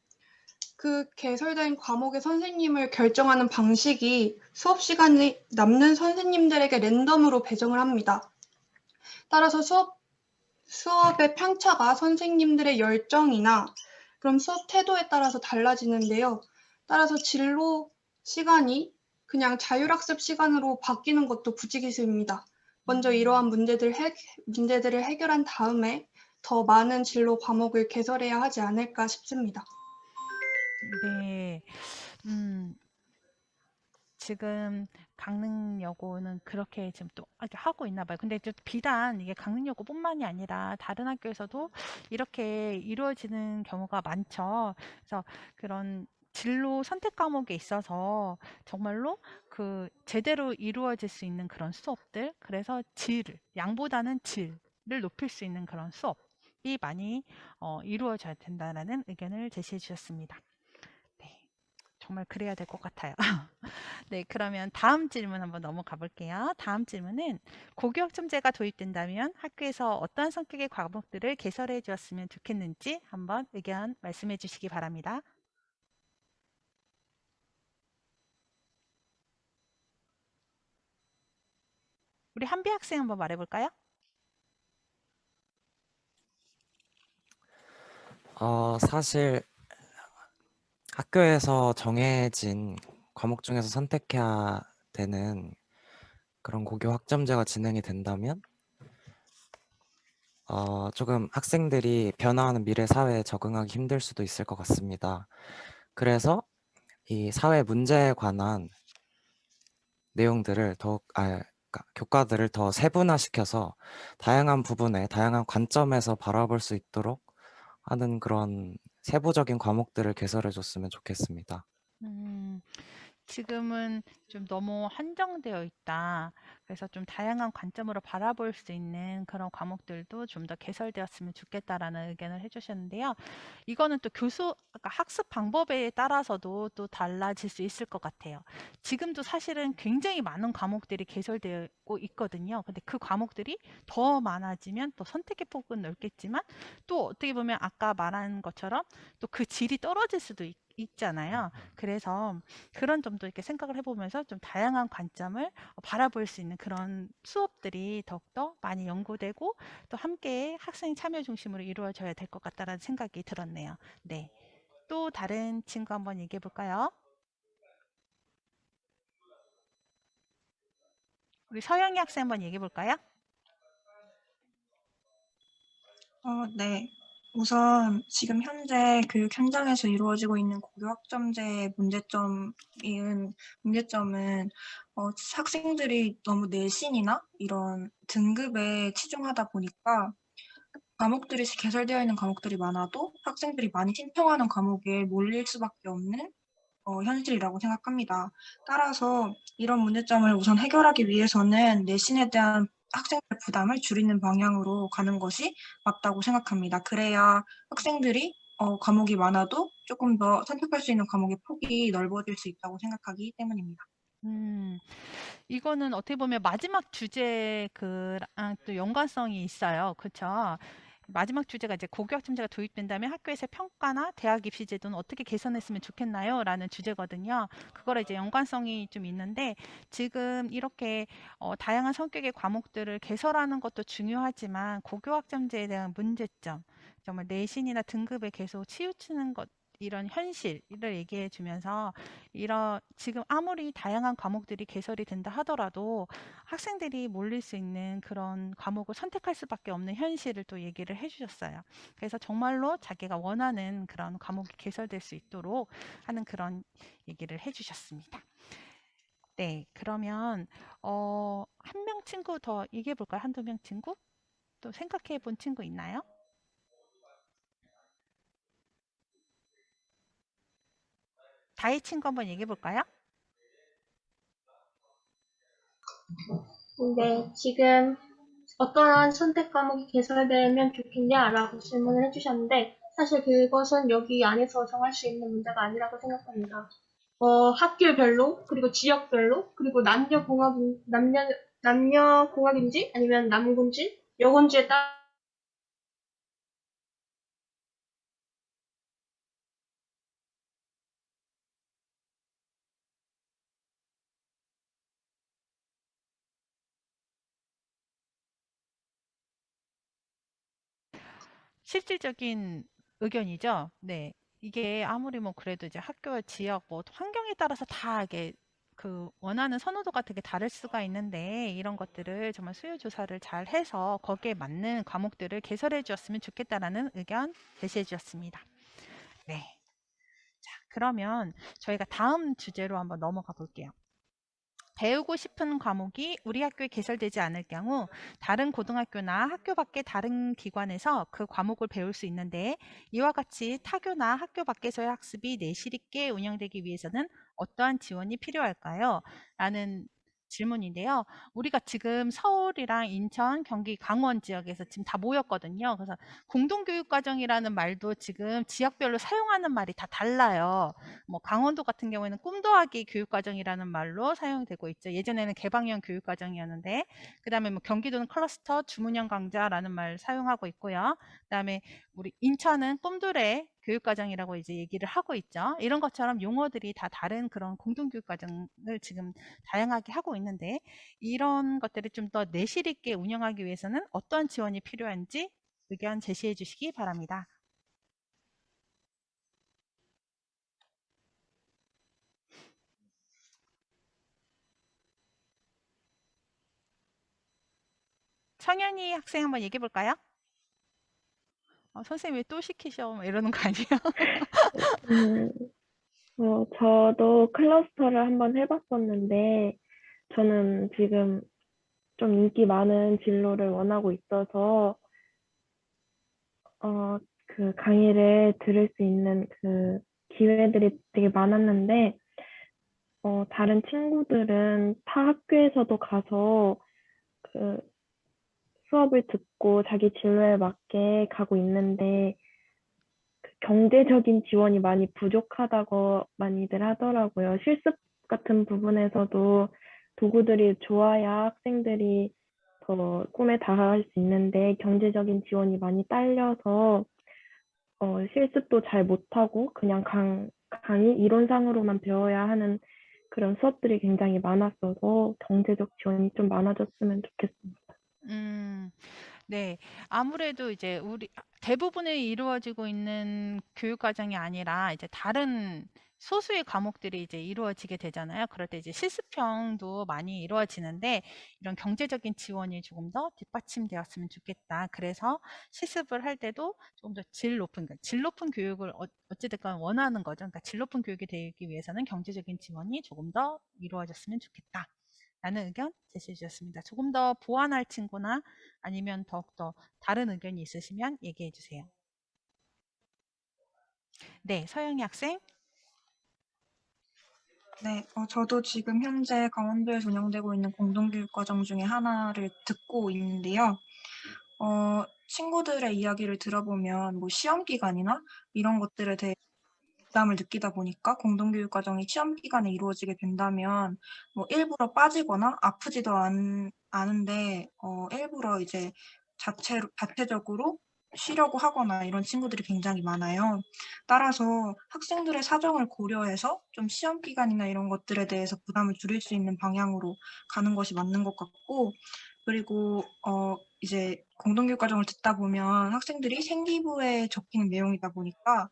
그 개설된 과목의 선생님을 결정하는 방식이 수업 시간에 남는 선생님들에게 랜덤으로 배정을 합니다. 따라서 수업의 편차가 선생님들의 열정이나 그럼 수업 태도에 따라서 달라지는데요. 따라서 진로 시간이 그냥 자율학습 시간으로 바뀌는 것도 부지기수입니다. 먼저 이러한 문제들을 해결한 다음에 더 많은 진로 과목을 개설해야 하지 않을까 싶습니다. 네. 음, 지금 강릉여고는 그렇게 지금 또 하고 있나 봐요. 근데 비단 이게 강릉여고뿐만이 아니라 다른 학교에서도 이렇게 이루어지는 경우가 많죠. 그래서 그런 진로 선택 과목에 있어서 정말로 제대로 이루어질 수 있는 그런 수업들, 그래서 양보다는 질을 높일 수 있는 그런 수업이 많이 이루어져야 된다라는 의견을 제시해 주셨습니다. 네, 정말 그래야 될 것 같아요. 네, 그러면 다음 질문 한번 넘어가 볼게요. 다음 질문은 고교 학점제가 도입된다면 학교에서 어떤 성격의 과목들을 개설해 주었으면 좋겠는지 한번 의견 말씀해 주시기 바랍니다. 우리 한비 학생 한번 말해 볼까요? 사실 학교에서 정해진 과목 중에서 선택해야 되는 그런 고교 학점제가 진행이 된다면 조금 학생들이 변화하는 미래 사회에 적응하기 힘들 수도 있을 것 같습니다. 그래서 이 사회 문제에 관한 내용들을 그러니까 교과들을 더 세분화시켜서 다양한 부분에 다양한 관점에서 바라볼 수 있도록 하는 그런 세부적인 과목들을 개설해 줬으면 좋겠습니다. 지금은 좀 너무 한정되어 있다. 그래서 좀 다양한 관점으로 바라볼 수 있는 그런 과목들도 좀 더 개설되었으면 좋겠다라는 의견을 해주셨는데요. 이거는 또 그러니까 학습 방법에 따라서도 또 달라질 수 있을 것 같아요. 지금도 사실은 굉장히 많은 과목들이 개설되고 있거든요. 근데 그 과목들이 더 많아지면 또 선택의 폭은 넓겠지만 또 어떻게 보면 아까 말한 것처럼 또 그 질이 떨어질 수도 있잖아요. 그래서 그런 점도 이렇게 생각을 해보면서 좀 다양한 관점을 바라볼 수 있는 그런 수업들이 더욱더 많이 연구되고 또 함께 학생 참여 중심으로 이루어져야 될 것 같다라는 생각이 들었네요. 네. 또 다른 친구 한번 얘기해 볼까요? 우리 서영이 학생 한번 얘기해 볼까요? 네. 우선 지금 현재 교육 현장에서 이루어지고 있는 고교 학점제의 문제점은 학생들이 너무 내신이나 이런 등급에 치중하다 보니까 과목들이 개설되어 있는 과목들이 많아도 학생들이 많이 신청하는 과목에 몰릴 수밖에 없는 현실이라고 생각합니다. 따라서 이런 문제점을 우선 해결하기 위해서는 내신에 대한 학생들의 부담을 줄이는 방향으로 가는 것이 맞다고 생각합니다. 그래야 학생들이 과목이 많아도 조금 더 선택할 수 있는 과목의 폭이 넓어질 수 있다고 생각하기 때문입니다. 이거는 어떻게 보면 마지막 주제 그랑 또 연관성이 있어요. 그쵸? 마지막 주제가 이제 고교학점제가 도입된다면 학교에서 평가나 대학 입시 제도는 어떻게 개선했으면 좋겠나요? 라는 주제거든요. 그거랑 이제 연관성이 좀 있는데 지금 이렇게 다양한 성격의 과목들을 개설하는 것도 중요하지만 고교학점제에 대한 문제점, 정말 내신이나 등급에 계속 치우치는 것 이런 현실을 얘기해 주면서 지금 아무리 다양한 과목들이 개설이 된다 하더라도 학생들이 몰릴 수 있는 그런 과목을 선택할 수밖에 없는 현실을 또 얘기를 해 주셨어요. 그래서 정말로 자기가 원하는 그런 과목이 개설될 수 있도록 하는 그런 얘기를 해 주셨습니다. 네, 그러면 한 명 친구 더 얘기해 볼까요? 한두 명 친구? 또 생각해 본 친구 있나요? 다희 친구 한번 얘기해 볼까요? 근데 지금 어떠한 선택 과목이 개설되면 좋겠냐라고 질문을 해주셨는데 사실 그것은 여기 안에서 정할 수 있는 문제가 아니라고 생각합니다. 학교별로 그리고 지역별로 그리고 남녀 공학인지 아니면 남군지 여군지에 따라 실질적인 의견이죠. 네. 이게 아무리 뭐 그래도 이제 학교 지역 뭐 환경에 따라서 다 이게 원하는 선호도가 되게 다를 수가 있는데 이런 것들을 정말 수요 조사를 잘 해서 거기에 맞는 과목들을 개설해 주었으면 좋겠다라는 의견 제시해 주셨습니다. 네. 자, 그러면 저희가 다음 주제로 한번 넘어가 볼게요. 배우고 싶은 과목이 우리 학교에 개설되지 않을 경우 다른 고등학교나 학교 밖의 다른 기관에서 그 과목을 배울 수 있는데 이와 같이 타교나 학교 밖에서의 학습이 내실 있게 운영되기 위해서는 어떠한 지원이 필요할까요? 라는 질문인데요. 우리가 지금 서울이랑 인천, 경기, 강원 지역에서 지금 다 모였거든요. 그래서 공동교육과정이라는 말도 지금 지역별로 사용하는 말이 다 달라요. 뭐 강원도 같은 경우에는 꿈도하기 교육과정이라는 말로 사용되고 있죠. 예전에는 개방형 교육과정이었는데 그다음에 뭐 경기도는 클러스터 주문형 강좌라는 말 사용하고 있고요. 그다음에 우리 인천은 꿈도래 교육과정이라고 이제 얘기를 하고 있죠. 이런 것처럼 용어들이 다 다른 그런 공동교육과정을 지금 다양하게 하고 있는데 이런 것들을 좀 더 내실 있게 운영하기 위해서는 어떤 지원이 필요한지 의견 제시해 주시기 바랍니다. 청현이 학생 한번 얘기해 볼까요? 선생님 왜 또 시키셔? 막 이러는 거 아니에요? 음, 저도 클러스터를 한번 해봤었는데, 저는 지금 좀 인기 많은 진로를 원하고 있어서, 그 강의를 들을 수 있는 그 기회들이 되게 많았는데, 다른 친구들은 타 학교에서도 가서 그 수업을 듣고 자기 진로에 맞게 가고 있는데, 그 경제적인 지원이 많이 부족하다고 많이들 하더라고요. 실습 같은 부분에서도 도구들이 좋아야 학생들이 더 꿈에 다가갈 수 있는데 경제적인 지원이 많이 딸려서 실습도 잘 못하고 그냥 강의 이론상으로만 배워야 하는 그런 수업들이 굉장히 많았어서 경제적 지원이 좀 많아졌으면 좋겠습니다. 네. 아무래도 이제 대부분이 이루어지고 있는 교육 과정이 아니라 이제 다른 소수의 과목들이 이제 이루어지게 되잖아요. 그럴 때 이제 실습형도 많이 이루어지는데 이런 경제적인 지원이 조금 더 뒷받침되었으면 좋겠다. 그래서 실습을 할 때도 조금 더 그러니까 질 높은 교육을 어찌됐건 원하는 거죠. 그러니까 질 높은 교육이 되기 위해서는 경제적인 지원이 조금 더 이루어졌으면 좋겠다. 라는 의견 제시해 주셨습니다. 조금 더 보완할 친구나 아니면 더욱더 다른 의견이 있으시면 얘기해 주세요. 네, 서영이 학생. 네, 저도 지금 현재 강원도에서 운영되고 있는 공동교육과정 중에 하나를 듣고 있는데요. 친구들의 이야기를 들어보면 뭐 시험 기간이나 이런 것들에 대해 부담을 느끼다 보니까 공동교육 과정이 시험 기간에 이루어지게 된다면 뭐 일부러 빠지거나 아프지도 않은데 일부러 이제 자체적으로 쉬려고 하거나 이런 친구들이 굉장히 많아요. 따라서 학생들의 사정을 고려해서 좀 시험 기간이나 이런 것들에 대해서 부담을 줄일 수 있는 방향으로 가는 것이 맞는 것 같고, 그리고 이제 공동교육 과정을 듣다 보면 학생들이 생기부에 적힌 내용이다 보니까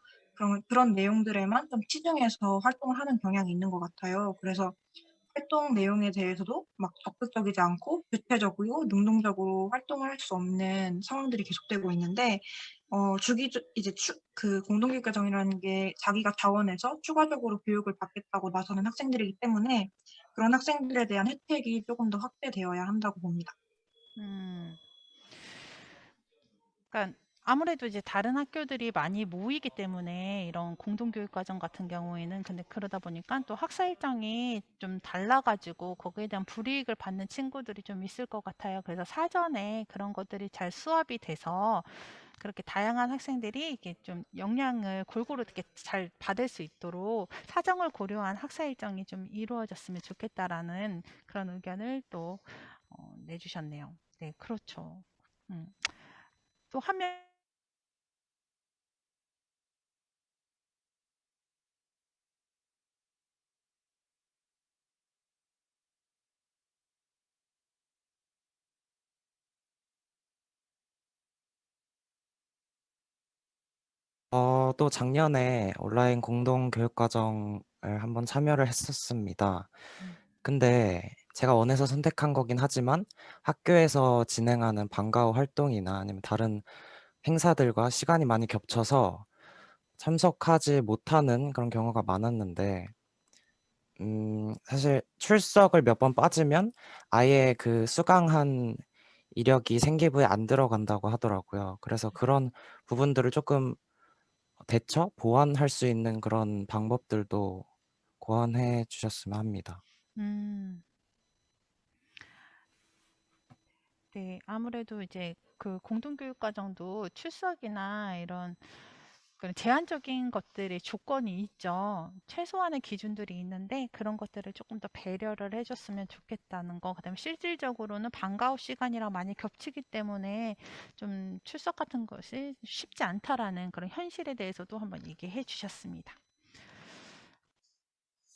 그런 내용들에만 좀 치중해서 활동을 하는 경향이 있는 것 같아요. 그래서 활동 내용에 대해서도 막 적극적이지 않고 주체적이고 능동적으로 활동을 할 수 없는 상황들이 계속되고 있는데, 그 공동교육 과정이라는 게 자기가 자원해서 추가적으로 교육을 받겠다고 나서는 학생들이기 때문에 그런 학생들에 대한 혜택이 조금 더 확대되어야 한다고 봅니다. 음, 그러니까 아무래도 이제 다른 학교들이 많이 모이기 때문에 이런 공동교육 과정 같은 경우에는 근데 그러다 보니까 또 학사 일정이 좀 달라가지고 거기에 대한 불이익을 받는 친구들이 좀 있을 것 같아요. 그래서 사전에 그런 것들이 잘 수합이 돼서 그렇게 다양한 학생들이 이게 좀 영향을 골고루 이렇게 잘 받을 수 있도록 사정을 고려한 학사 일정이 좀 이루어졌으면 좋겠다라는 그런 의견을 또 내주셨네요. 네, 그렇죠. 또 하면 또 작년에 온라인 공동교육과정을 한번 참여를 했었습니다. 근데 제가 원해서 선택한 거긴 하지만 학교에서 진행하는 방과 후 활동이나 아니면 다른 행사들과 시간이 많이 겹쳐서 참석하지 못하는 그런 경우가 많았는데, 사실 출석을 몇 번 빠지면 아예 그 수강한 이력이 생기부에 안 들어간다고 하더라고요. 그래서 그런 부분들을 조금 보완할 수 있는 그런 방법들도 고안해 주셨으면 합니다. 음, 네, 아무래도 이제 그 공동교육 과정도 출석이나 이런 그런 제한적인 것들의 조건이 있죠. 최소한의 기준들이 있는데 그런 것들을 조금 더 배려를 해줬으면 좋겠다는 거. 그다음에 실질적으로는 방과 후 시간이랑 많이 겹치기 때문에 좀 출석 같은 것이 쉽지 않다라는 그런 현실에 대해서도 한번 얘기해 주셨습니다.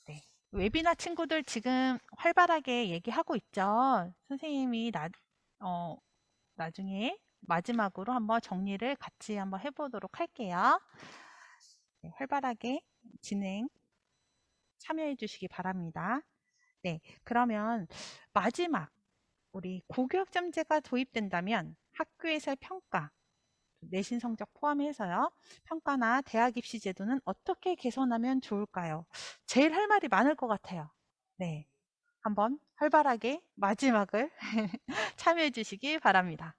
네. 웨비나 친구들 지금 활발하게 얘기하고 있죠. 선생님이 어, 나중에 마지막으로 한번 정리를 같이 한번 해보도록 할게요. 네, 활발하게 진행 참여해 주시기 바랍니다. 네, 그러면 마지막 우리 고교학점제가 도입된다면 학교에서의 평가, 내신 성적 포함해서요. 평가나 대학 입시 제도는 어떻게 개선하면 좋을까요? 제일 할 말이 많을 것 같아요. 네, 한번 활발하게 마지막을 참여해 주시기 바랍니다.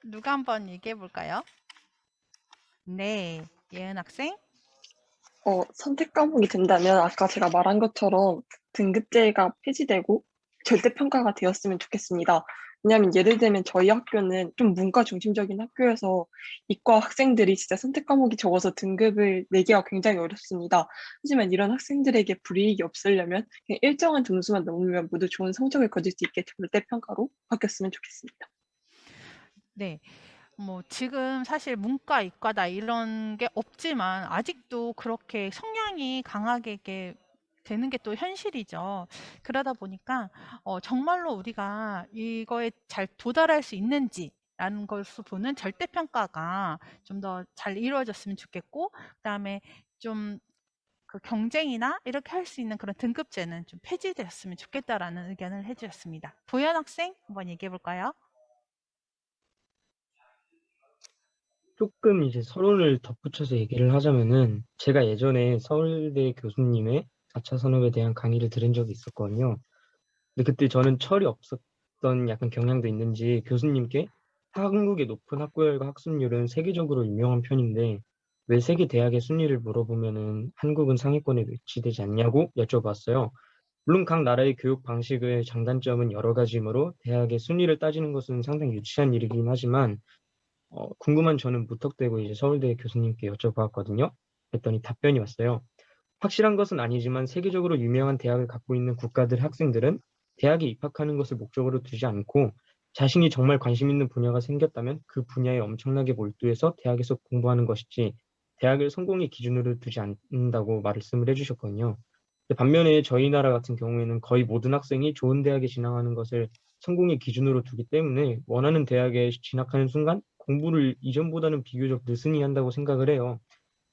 누가 한번 얘기해 볼까요? 네, 예은 학생. 선택 과목이 된다면 아까 제가 말한 것처럼 등급제가 폐지되고 절대평가가 되었으면 좋겠습니다. 왜냐하면 예를 들면 저희 학교는 좀 문과 중심적인 학교여서 이과 학생들이 진짜 선택 과목이 적어서 등급을 내기가 굉장히 어렵습니다. 하지만 이런 학생들에게 불이익이 없으려면 그냥 일정한 등수만 넘으면 모두 좋은 성적을 거둘 수 있게 절대평가로 바뀌었으면 좋겠습니다. 네. 뭐 지금 사실 문과, 이과다 이런 게 없지만 아직도 그렇게 성향이 강하게 이렇게 되는 게 또 현실이죠. 그러다 보니까 정말로 우리가 이거에 잘 도달할 수 있는지라는 것을 보는 절대평가가 좀 더 잘 이루어졌으면 좋겠고, 그다음에 좀 그 경쟁이나 이렇게 할 수 있는 그런 등급제는 좀 폐지되었으면 좋겠다라는 의견을 해주셨습니다. 도연 학생 한번 얘기해 볼까요? 조금 이제 서론을 덧붙여서 얘기를 하자면은 제가 예전에 서울대 교수님의 4차 산업에 대한 강의를 들은 적이 있었거든요. 근데 그때 저는 철이 없었던 약간 경향도 있는지 교수님께 한국의 높은 학구열과 학습률은 세계적으로 유명한 편인데 왜 세계 대학의 순위를 물어보면은 한국은 상위권에 위치되지 않냐고 여쭤봤어요. 물론 각 나라의 교육 방식의 장단점은 여러 가지이므로 대학의 순위를 따지는 것은 상당히 유치한 일이긴 하지만 궁금한 저는 무턱대고 이제 서울대 교수님께 여쭤보았거든요. 그랬더니 답변이 왔어요. 확실한 것은 아니지만 세계적으로 유명한 대학을 갖고 있는 국가들 학생들은 대학에 입학하는 것을 목적으로 두지 않고 자신이 정말 관심 있는 분야가 생겼다면 그 분야에 엄청나게 몰두해서 대학에서 공부하는 것이지 대학을 성공의 기준으로 두지 않는다고 말씀을 해주셨거든요. 근데 반면에 저희 나라 같은 경우에는 거의 모든 학생이 좋은 대학에 진학하는 것을 성공의 기준으로 두기 때문에 원하는 대학에 진학하는 순간 공부를 이전보다는 비교적 느슨히 한다고 생각을 해요.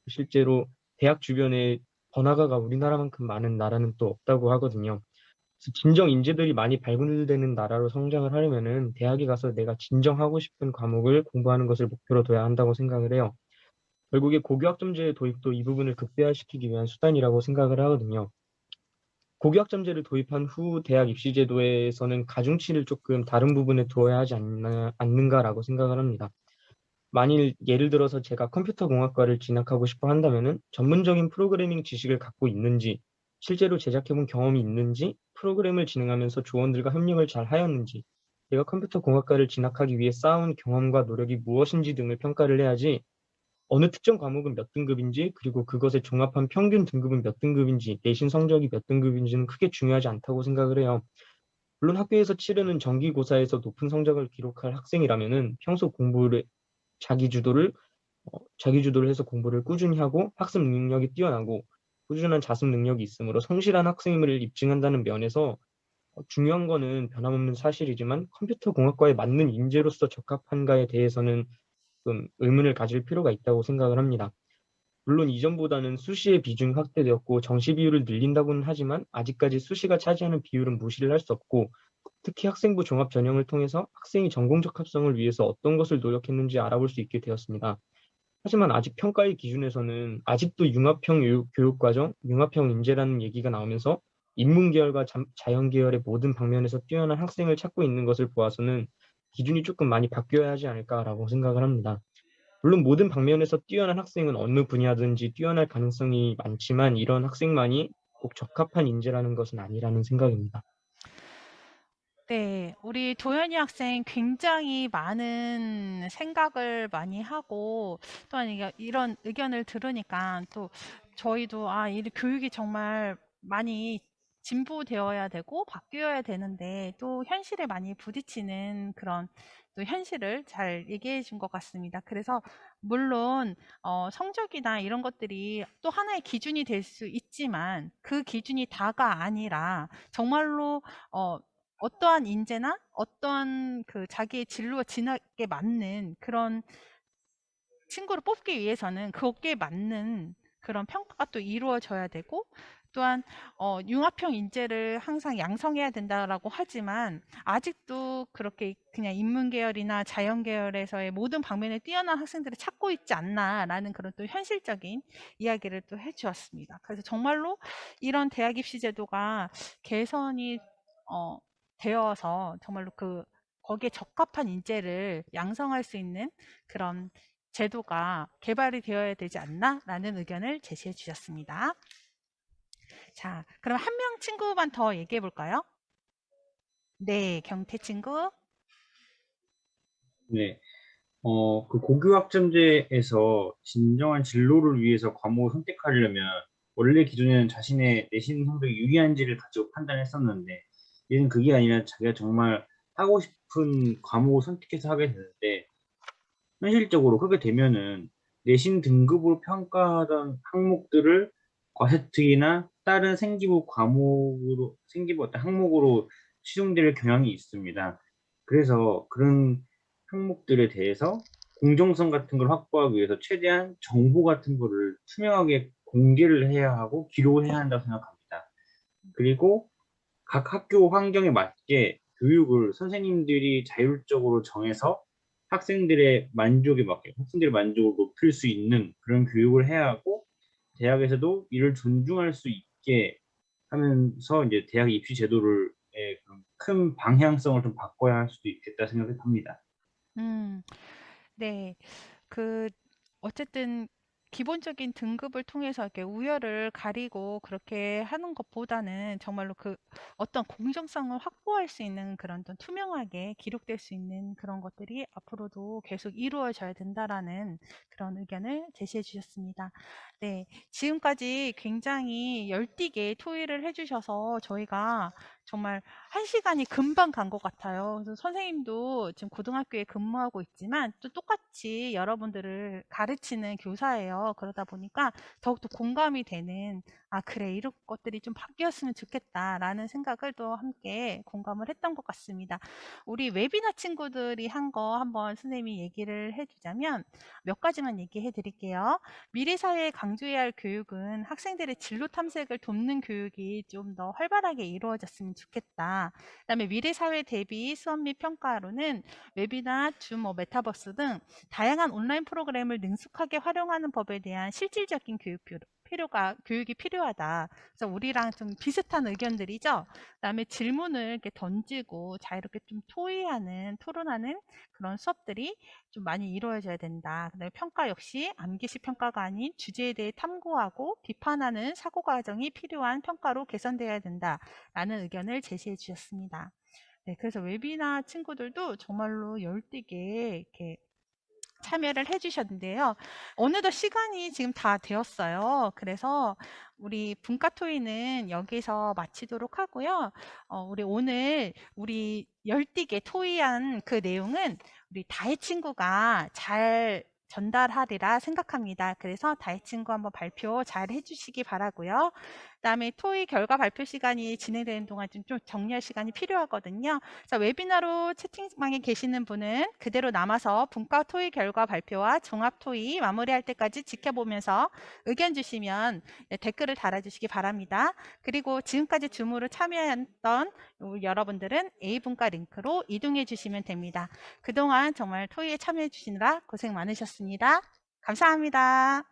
실제로 대학 주변에 번화가가 우리나라만큼 많은 나라는 또 없다고 하거든요. 그래서 진정 인재들이 많이 발굴되는 나라로 성장을 하려면은 대학에 가서 내가 진정 하고 싶은 과목을 공부하는 것을 목표로 둬야 한다고 생각을 해요. 결국에 고교학점제의 도입도 이 부분을 극대화시키기 위한 수단이라고 생각을 하거든요. 고교학점제를 도입한 후 대학 입시 제도에서는 가중치를 조금 다른 부분에 두어야 하지 않는가라고 생각을 합니다. 만일 예를 들어서 제가 컴퓨터공학과를 진학하고 싶어 한다면은 전문적인 프로그래밍 지식을 갖고 있는지, 실제로 제작해본 경험이 있는지, 프로그램을 진행하면서 조원들과 협력을 잘 하였는지, 내가 컴퓨터공학과를 진학하기 위해 쌓아온 경험과 노력이 무엇인지 등을 평가를 해야지 어느 특정 과목은 몇 등급인지, 그리고 그것을 종합한 평균 등급은 몇 등급인지, 내신 성적이 몇 등급인지는 크게 중요하지 않다고 생각을 해요. 물론 학교에서 치르는 정기고사에서 높은 성적을 기록할 학생이라면은 평소 공부를 자기 주도를 자기 주도를 해서 공부를 꾸준히 하고 학습 능력이 뛰어나고 꾸준한 자습 능력이 있으므로 성실한 학생임을 입증한다는 면에서 중요한 거는 변함없는 사실이지만 컴퓨터 공학과에 맞는 인재로서 적합한가에 대해서는 좀 의문을 가질 필요가 있다고 생각을 합니다. 물론 이전보다는 수시의 비중이 확대되었고 정시 비율을 늘린다고는 하지만 아직까지 수시가 차지하는 비율은 무시를 할 수 없고 특히 학생부 종합 전형을 통해서 학생이 전공적 합성을 위해서 어떤 것을 노력했는지 알아볼 수 있게 되었습니다. 하지만 아직 평가의 기준에서는 아직도 융합형 교육과정, 융합형 인재라는 얘기가 나오면서 인문계열과 자연계열의 모든 방면에서 뛰어난 학생을 찾고 있는 것을 보아서는 기준이 조금 많이 바뀌어야 하지 않을까라고 생각을 합니다. 물론 모든 방면에서 뛰어난 학생은 어느 분야든지 뛰어날 가능성이 많지만 이런 학생만이 꼭 적합한 인재라는 것은 아니라는 생각입니다. 네, 우리 도현이 학생 굉장히 많은 생각을 많이 하고 또한 이런 의견을 들으니까 또 저희도 이 교육이 정말 많이 진보되어야 되고 바뀌어야 되는데 또 현실에 많이 부딪히는 그런 또 현실을 잘 얘기해 준 것 같습니다. 그래서 물론 성적이나 이런 것들이 또 하나의 기준이 될 수 있지만 그 기준이 다가 아니라 정말로 어떠한 인재나 어떠한 그 자기의 진로와 진학에 맞는 그런 친구를 뽑기 위해서는 거기에 맞는 그런 평가가 또 이루어져야 되고 또한 융합형 인재를 항상 양성해야 된다라고 하지만 아직도 그렇게 그냥 인문 계열이나 자연 계열에서의 모든 방면에 뛰어난 학생들을 찾고 있지 않나라는 그런 또 현실적인 이야기를 또 해주었습니다. 그래서 정말로 이런 대학 입시 제도가 개선이 되어서 정말로 거기에 적합한 인재를 양성할 수 있는 그런 제도가 개발이 되어야 되지 않나라는 의견을 제시해 주셨습니다. 자, 그럼 한 명 친구만 더 얘기해 볼까요? 네, 경태 친구. 네. 그 고교학점제에서 진정한 진로를 위해서 과목을 선택하려면 원래 기존에는 자신의 내신 성적이 유리한지를 가지고 판단했었는데 얘는 그게 아니라 자기가 정말 하고 싶은 과목을 선택해서 하게 되는데 현실적으로 그렇게 되면은 내신 등급으로 평가하던 항목들을 과세특이나 다른 생기부 어떤 항목으로 치중될 경향이 있습니다. 그래서 그런 항목들에 대해서 공정성 같은 걸 확보하기 위해서 최대한 정보 같은 거를 투명하게 공개를 해야 하고 기록을 해야 한다고 생각합니다. 그리고 각 학교 환경에 맞게 교육을 선생님들이 자율적으로 정해서 학생들의 만족에 맞게 학생들의 만족을 높일 수 있는 그런 교육을 해야 하고 대학에서도 이를 존중할 수 있게 하면서 이제 대학 입시 제도를 큰 방향성을 좀 바꿔야 할 수도 있겠다 생각을 합니다. 네. 어쨌든 기본적인 등급을 통해서 이렇게 우열을 가리고 그렇게 하는 것보다는 정말로 그 어떤 공정성을 확보할 수 있는 그런 좀 투명하게 기록될 수 있는 그런 것들이 앞으로도 계속 이루어져야 된다라는 그런 의견을 제시해 주셨습니다. 네, 지금까지 굉장히 열띠게 토의를 해주셔서 저희가 정말 1시간이 금방 간 것 같아요. 그래서 선생님도 지금 고등학교에 근무하고 있지만 또 똑같이 여러분들을 가르치는 교사예요. 그러다 보니까 더욱더 공감이 되는, 아, 그래, 이런 것들이 좀 바뀌었으면 좋겠다라는 생각을 또 함께 공감을 했던 것 같습니다. 우리 웨비나 친구들이 한 거 한번 선생님이 얘기를 해주자면 몇 가지만 얘기해 드릴게요. 미래사회에 강조해야 할 교육은 학생들의 진로 탐색을 돕는 교육이 좀 더 활발하게 이루어졌으면 좋겠다. 그다음에 미래사회 대비 수업 및 평가로는 웹이나 줌, 메타버스 등 다양한 온라인 프로그램을 능숙하게 활용하는 법에 대한 실질적인 교육이 필요하다. 그래서 우리랑 좀 비슷한 의견들이죠. 그다음에 질문을 이렇게 던지고 자유롭게 좀 토론하는 그런 수업들이 좀 많이 이루어져야 된다. 그다음에 평가 역시 암기식 평가가 아닌 주제에 대해 탐구하고 비판하는 사고 과정이 필요한 평가로 개선되어야 된다라는 의견을 제시해 주셨습니다. 네, 그래서 웨비나 친구들도 정말로 열띠게 이렇게 참여를 해주셨는데요. 어느덧 시간이 지금 다 되었어요. 그래서 우리 분과 토의는 여기서 마치도록 하고요. 우리 열띠게 토의한 그 내용은 우리 다혜 친구가 잘 전달하리라 생각합니다. 그래서 다혜 친구 한번 발표 잘 해주시기 바라고요. 그다음에 토의 결과 발표 시간이 진행되는 동안 좀 정리할 시간이 필요하거든요. 자, 웨비나로 채팅방에 계시는 분은 그대로 남아서 분과 토의 결과 발표와 종합 토의 마무리할 때까지 지켜보면서 의견 주시면 댓글을 달아주시기 바랍니다. 그리고 지금까지 줌으로 참여했던 여러분들은 A분과 링크로 이동해 주시면 됩니다. 그동안 정말 토의에 참여해 주시느라 고생 많으셨습니다. 감사합니다.